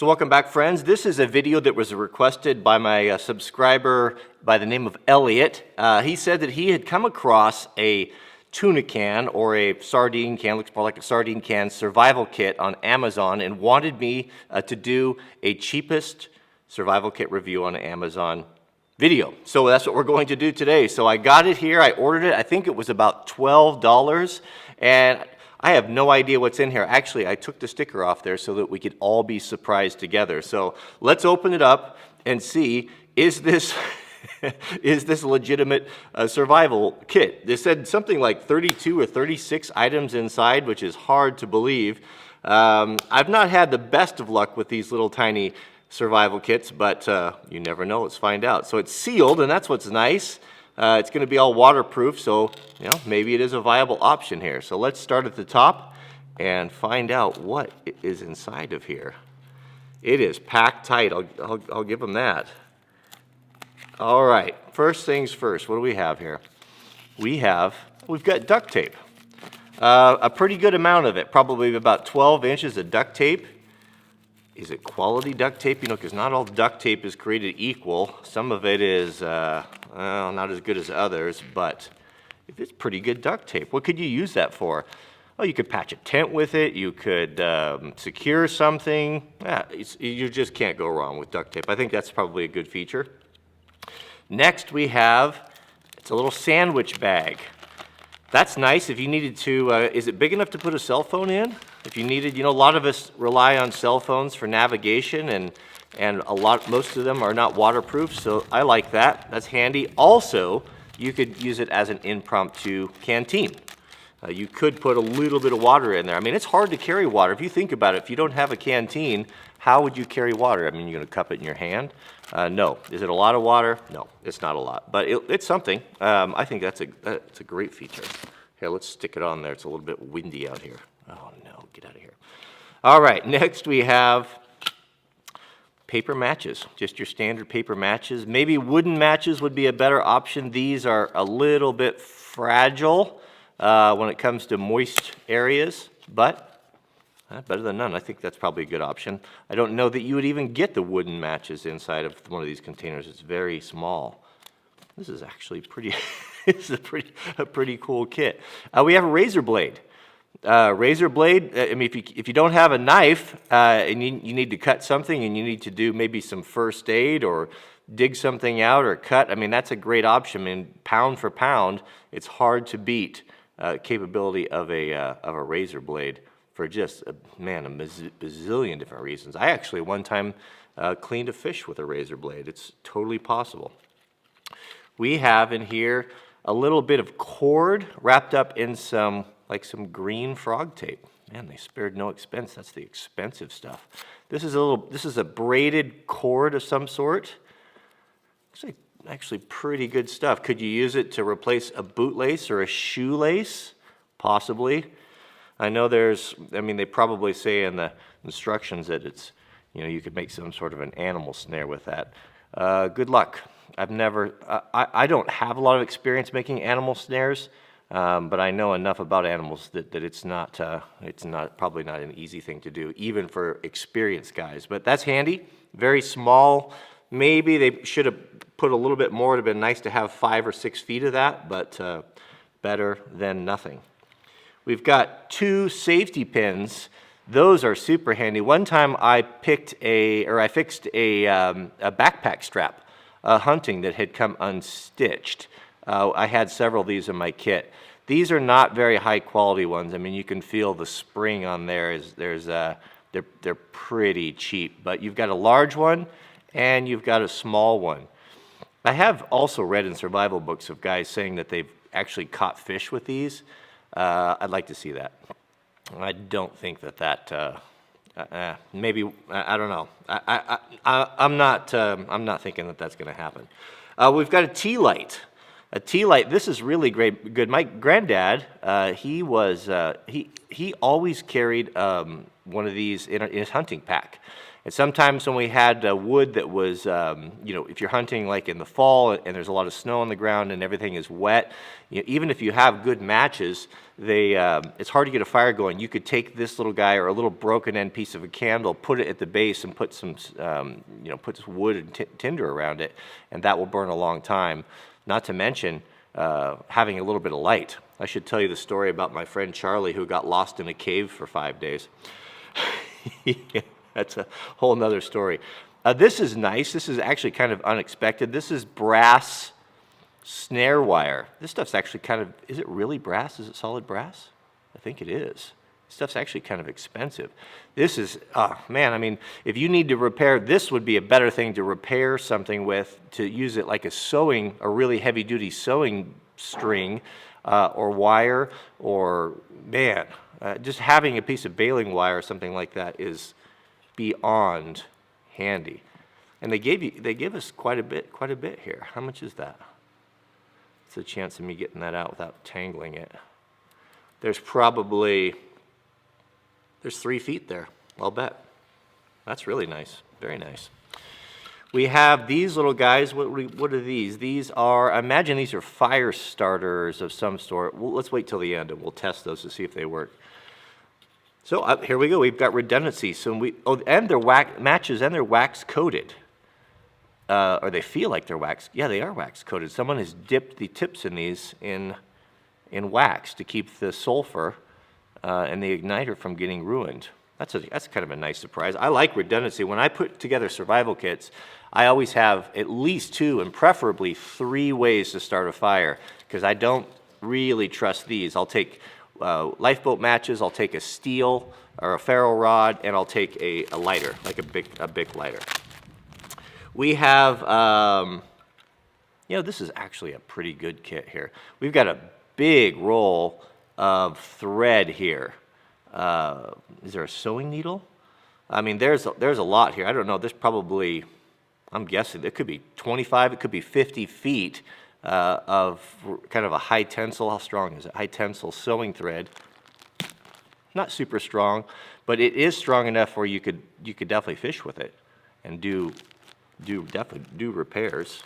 So welcome back, friends. This is a video that was requested by my subscriber by the name of Elliot. He said that he had come across a tuna can or a sardine can, looks more like a sardine can, survival kit on Amazon and wanted me to do a cheapest survival kit review on Amazon video. So that's what we're going to do today. So I got it here, I ordered it, I think it was about $12, and I have no idea what's in here. Actually, I took the sticker off there so that we could all be surprised together. So let's open it up and see, is this is this a legitimate survival kit? They said something like 32 or 36 items inside, which is hard to believe. I've not had the best of luck with these little tiny survival kits, but you never know. Let's find out. So it's sealed, and that's what's nice. It's going to be all waterproof, so maybe it is a viable option here. So let's start at the top and find out what is inside of here. It is packed tight. I'll give them that. All right, first things first. What do we have here? We've got duct tape. A pretty good amount of it, probably about 12 inches of duct tape. Is it quality duct tape? Because not all duct tape is created equal. Some of it is not as good as others, but if it's pretty good duct tape, what could you use that for? Oh, you could patch a tent with it. You could secure something. You just can't go wrong with duct tape. I think that's probably a good feature. Next we have, it's a little sandwich bag. That's nice if you needed to, is it big enough to put a cell phone in? If you needed, a lot of us rely on cell phones for navigation, and most of them are not waterproof, so I like that. That's handy. Also, you could use it as an impromptu canteen. You could put a little bit of water in there. I mean, it's hard to carry water. If you think about it, if you don't have a canteen, how would you carry water? I mean, you're going to cup it in your hand? No. Is it a lot of water? No, it's not a lot, but it's something. I think that's a great feature. Here, let's stick it on there. It's a little bit windy out here. Oh no, get out of here. All right, next we have paper matches, just your standard paper matches. Maybe wooden matches would be a better option. These are a little bit fragile when it comes to moist areas, but better than none. I think that's probably a good option. I don't know that you would even get the wooden matches inside of one of these containers. It's very small. This is actually pretty, this is a pretty cool kit. We have a razor blade. Razor blade, I mean, if you don't have a knife and you need to cut something and you need to do maybe some first aid or dig something out or cut, I mean, that's a great option. I mean, pound for pound, it's hard to beat capability of a razor blade for just, a bazillion different reasons. I actually one time cleaned a fish with a razor blade. It's totally possible. We have in here a little bit of cord wrapped up in some green frog tape. Man, they spared no expense. That's the expensive stuff. This is a braided cord of some sort. It's actually pretty good stuff. Could you use it to replace a bootlace or a shoelace? Possibly. I know they probably say in the instructions that it's, you could make some sort of an animal snare with that. Good luck. I don't have a lot of experience making animal snares. But I know enough about animals that it's probably not an easy thing to do, even for experienced guys. But that's handy. Very small. Maybe they should have put a little bit more. It would have been nice to have 5 or 6 feet of that, but better than nothing. We've got 2 safety pins. Those are super handy. One time I fixed a backpack strap, hunting that had come unstitched. I had several of these in my kit. These are not very high quality ones. I mean, you can feel the spring on there. They're pretty cheap. But you've got a large one and you've got a small one. I have also read in survival books of guys saying that they've actually caught fish with these. I'd like to see that. I don't think that maybe I don't know. I'm not thinking that that's going to happen. We've got a tea light. A tea light. This is really good. My granddad, he always carried one of these in his hunting pack, And sometimes when we had wood that was, if you're hunting like in the fall and there's a lot of snow on the ground and everything is wet, even if you have good matches, it's hard to get a fire going. You could take this little guy or a little broken end piece of a candle, put it at the base, and put some, put some wood and tinder around it, and that will burn a long time. Not to mention having a little bit of light. I should tell you the story about my friend Charlie who got lost in a cave for 5 days. That's a whole nother story. This is nice. This is actually kind of unexpected. This is brass snare wire. This stuff's actually kind of, is it really brass? Is it solid brass? I think it is. This stuff's actually kind of expensive. This is, oh man, I mean, if you need to repair, this would be a better thing to repair something with, to use it like a really heavy duty sewing string or wire, or man, just having a piece of baling wire or something like that is beyond handy. And they give us quite a bit here. How much is that? It's a chance of me getting that out without tangling it. There's 3 feet there, I'll bet. That's really nice, very nice. We have these little guys. What are these? These are, I imagine these are fire starters of some sort. Well, let's wait till the end and we'll test those to see if they work. So here we go. We've got redundancy. So and they're matches, and they're wax coated, or they feel like they're wax. Yeah, they are wax coated. Someone has dipped the tips in these in wax to keep the sulfur and the igniter from getting ruined. That's kind of a nice surprise. I like redundancy. When I put together survival kits, I always have at least 2 and preferably 3 ways to start a fire, because I don't really trust these. I'll take lifeboat matches, I'll take a steel or a ferro rod, and I'll take a lighter, like a big lighter. We have, this is actually a pretty good kit here. We've got a big roll of thread here. Is there a sewing needle? I mean, there's a lot here. I don't know, there's probably, I'm guessing, it could be 25, it could be 50 feet of kind of a high tensile, how strong is it? High tensile sewing thread. Not super strong, but it is strong enough where you could definitely fish with it and definitely do repairs.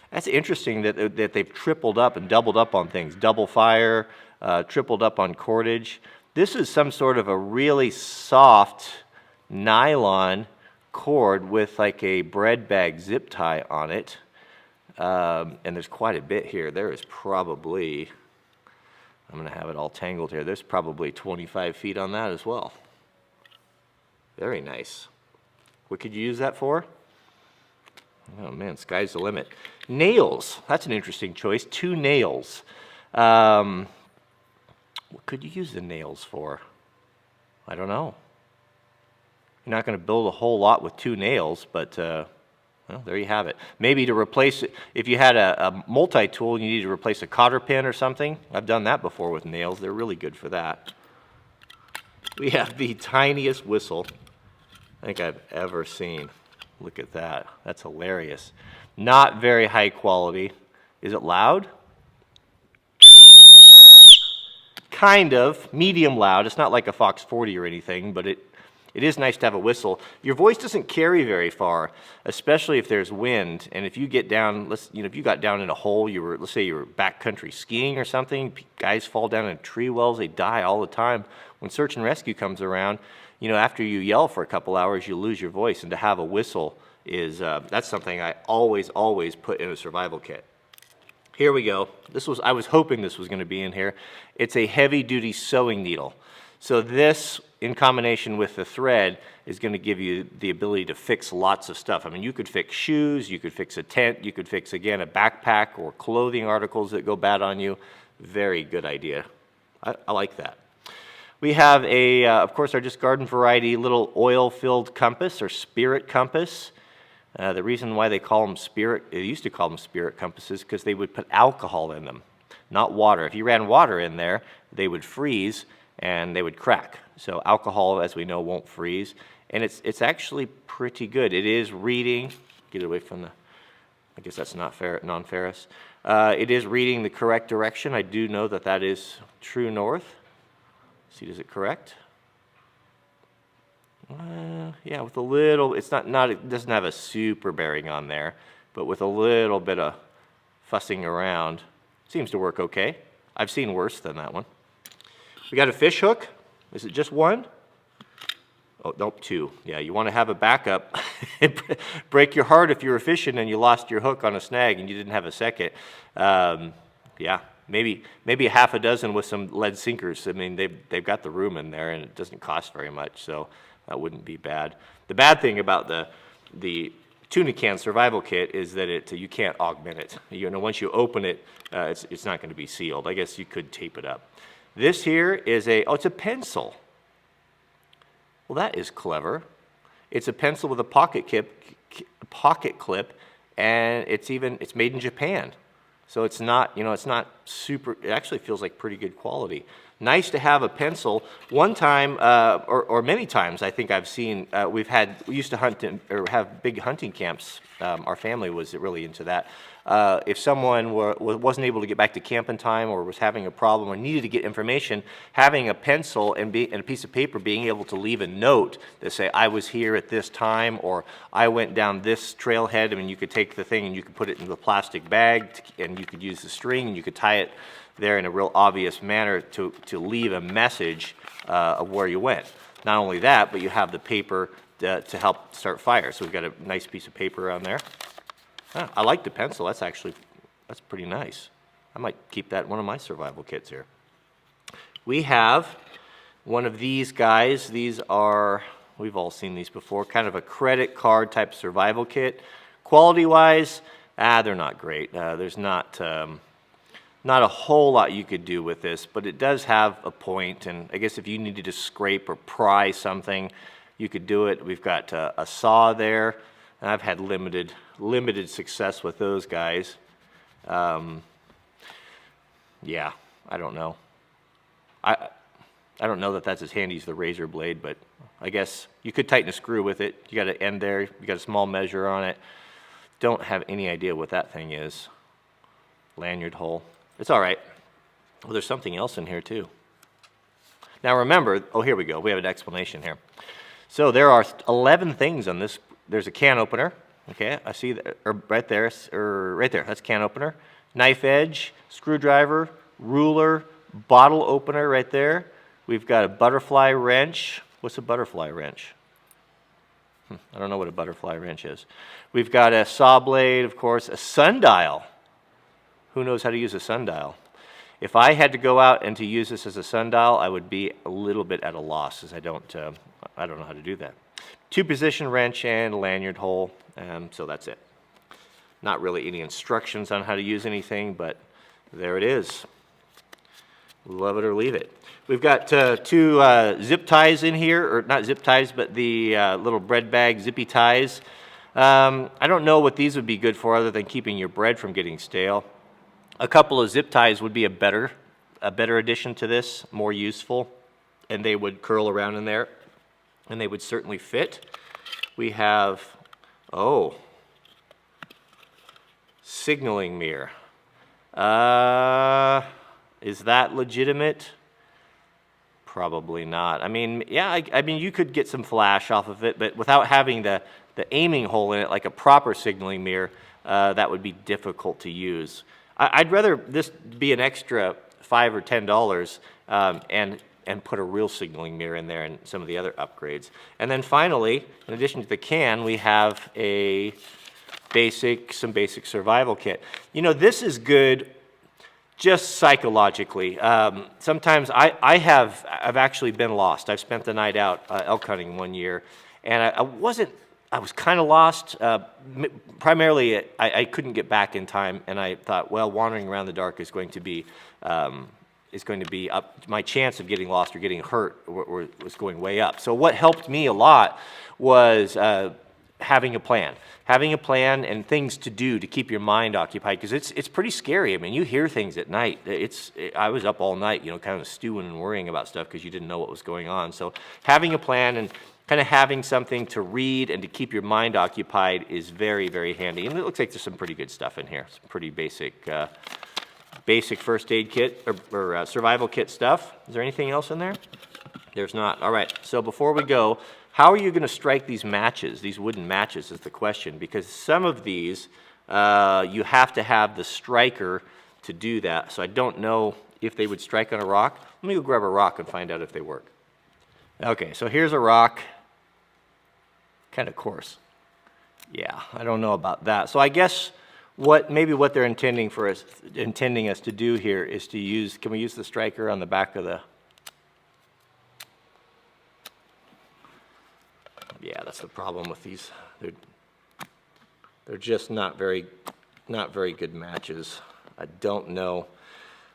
That's interesting that they've tripled up and doubled up on things. Double fire, tripled up on cordage. This is some sort of a really soft nylon cord with like a bread bag zip tie on it. And there's quite a bit here. There is probably, I'm going to have it all tangled here. There's probably 25 feet on that as well. Very nice. What could you use that for? Oh man, sky's the limit. Nails. That's an interesting choice. 2 nails. What could you use the nails for? I don't know. You're not going to build a whole lot with 2 nails, but well, there you have it. Maybe to replace it, if you had a multi-tool and you need to replace a cotter pin or something. I've done that before with nails. They're really good for that. We have the tiniest whistle I think I've ever seen. Look at that. That's hilarious. Not very high quality. Is it loud? Kind of. Medium loud. It's not like a Fox 40 or anything, but it is nice to have a whistle. Your voice doesn't carry very far, especially if there's wind. And if you get down, if you got down in a hole, let's say you were backcountry skiing or something, guys fall down in tree wells, they die all the time. When search and rescue comes around, after you yell for a couple hours, you lose your voice. And to have a whistle that's something I always put in a survival kit. Here we go. I was hoping this was going to be in here. It's a heavy-duty sewing needle. So this, in combination with the thread, is going to give you the ability to fix lots of stuff. I mean, you could fix shoes, you could fix a tent, you could fix, again, a backpack or clothing articles that go bad on you. Very good idea. I like that. We have of course, our just garden variety little oil-filled compass or spirit compass. The reason why they used to call them spirit compasses, because they would put alcohol in them, not water. If you ran water in there, they would freeze and they would crack. So alcohol, as we know, won't freeze. And it's actually pretty good. It is reading, get away from I guess that's not non-ferrous. It is reading the correct direction. I do know that is true north. See, does it correct? Yeah, with a little, it's it doesn't have a super bearing on there, but with a little bit of fussing around, seems to work okay. I've seen worse than that one. We got a fish hook. Is it just one? Oh, nope, two. Yeah, you want to have a backup. Break your heart if you were fishing and you lost your hook on a snag and you didn't have a second. Yeah, maybe a half a dozen with some lead sinkers. I mean, they've got the room in there, and it doesn't cost very much, so that wouldn't be bad. The bad thing about the tuna can survival kit is that you can't augment it. You know, once you open it, it's not going to be sealed. I guess you could tape it up. This here is it's a pencil. Well, that is clever. It's a pencil with a pocket clip, and it's made in Japan. So it's not, it's not super, it actually feels like pretty good quality. Nice to have a pencil. One time, or many times, I think I've seen, we used to hunt or have big hunting camps. Our family was really into that. If someone wasn't able to get back to camp in time or was having a problem or needed to get information, having a pencil and a piece of paper, being able to leave a note that say, I was here at this time, or I went down this trailhead. I mean, you could take the thing and you could put it in a plastic bag, and you could use the string and you could tie it there in a real obvious manner to leave a message of where you went. Not only that, but you have the paper to help start fire. So we've got a nice piece of paper on there. I like the pencil. That's pretty nice. I might keep that in one of my survival kits here. We have one of these guys. These are, we've all seen these before, kind of a credit card type survival kit. Quality-wise, they're not great. There's not a whole lot you could do with this, but it does have a point, and I guess if you needed to scrape or pry something, you could do it. We've got a saw there, and I've had limited success with those guys. Yeah, I don't know. I don't know that that's as handy as the razor blade, but I guess you could tighten a screw with it. You got an end there, you got a small measure on it. Don't have any idea what that thing is. Lanyard hole. It's all right. Well, there's something else in here too. Now remember, here we go. We have an explanation here. So there are 11 things on this. There's a can opener. Okay, I see that, right there, that's can opener. Knife edge, screwdriver, ruler, bottle opener right there. We've got a butterfly wrench. What's a butterfly wrench? I don't know what a butterfly wrench is. We've got a saw blade, of course, a sundial. Who knows how to use a sundial? If I had to go out and to use this as a sundial, I would be a little bit at a loss, as I don't know how to do that. Two-position wrench and lanyard hole, so that's it. Not really any instructions on how to use anything, but there it is. Love it or leave it. We've got two zip ties in here, or not zip ties, but the little bread bag zippy ties. I don't know what these would be good for other than keeping your bread from getting stale. A couple of zip ties would be a better addition to this, more useful, and they would curl around in there, and they would certainly fit. We have, signaling mirror. Is that legitimate? Probably not. I mean, yeah, I mean, you could get some flash off of it, but without having the aiming hole in it, like a proper signaling mirror, that would be difficult to use. I'd rather this be an extra $5 or $10 and put a real signaling mirror in there and some of the other upgrades. And then finally, in addition to the can, we have some basic survival kit. You know, this is good just psychologically. Sometimes I've actually been lost. I've spent the night out elk hunting one year, and I was kind of lost. Primarily, I couldn't get back in time, and I thought, well, wandering around the dark is going to be up. My chance of getting lost or getting hurt was going way up. So what helped me a lot was having a plan and things to do to keep your mind occupied, because it's pretty scary. I mean, you hear things at night. I was up all night, kind of stewing and worrying about stuff because you didn't know what was going on. So having a plan and kind of having something to read and to keep your mind occupied is very, very handy. And it looks like there's some pretty good stuff in here. Some pretty basic first aid kit or survival kit stuff. Is there anything else in there? There's not. All right, so before we go, How are you going to strike these matches, these wooden matches is the question, because some of these you have to have the striker to do that. So I don't know if they would strike on a rock. Let me go grab a rock and find out if they work. Okay, so here's a rock, kind of coarse. Yeah, I don't know about that. So I guess maybe what they're intending us to do here is to use, can we use the striker on the back of the, yeah, that's the problem with these. They're just not very good matches. I don't know.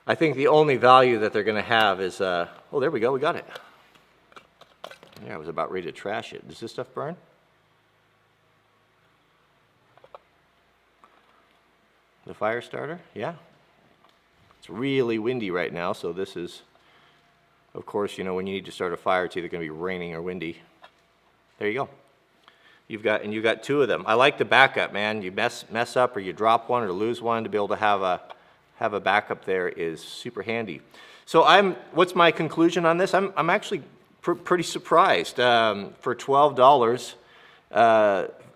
I think the only value that they're going to have is, oh, there we go, we got it. Yeah, I was about ready to trash it. Does this stuff burn? The fire starter? Yeah. It's really windy right now, so this is, of course, you know, when you need to start a fire, it's either going to be raining or windy. There you go. You've got two of them. I like the backup, man. You mess up or you drop one or lose one, to be able to have a backup there is super handy. So what's my conclusion on this? I'm actually pretty surprised. For $12,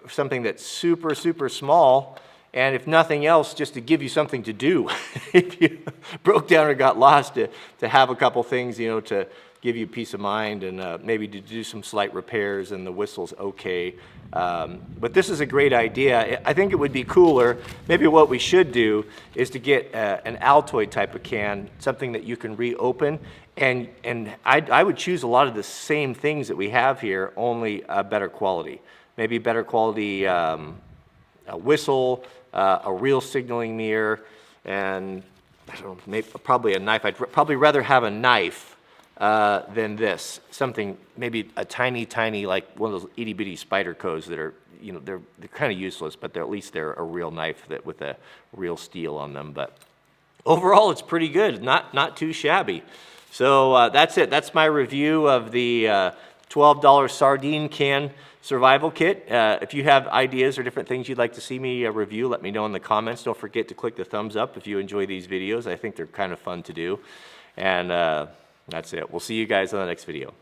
something that's super, super small, and if nothing else, just to give you something to do. If you broke down or got lost, to have a couple things, you know, to give you peace of mind, and maybe to do some slight repairs, and the whistle's okay. But this is a great idea. I think it would be cooler. Maybe what we should do is to get an Altoid type of can, something that you can reopen, and I would choose a lot of the same things that we have here, only better quality. Maybe better quality a whistle, a real signaling mirror, and I don't know, maybe, probably a knife. I'd probably rather have a knife than this. Something, maybe a tiny, like one of those itty bitty spider codes that are, you know, they're kind of useless, but at least they're a real knife with a real steel on them. But overall, it's pretty good. Not too shabby. So that's it. That's my review of the $12 sardine can survival kit. If you have ideas or different things you'd like to see me review, let me know in the comments. Don't forget to click the thumbs up if you enjoy these videos. I think they're kind of fun to do. And that's it. We'll see you guys on the next video.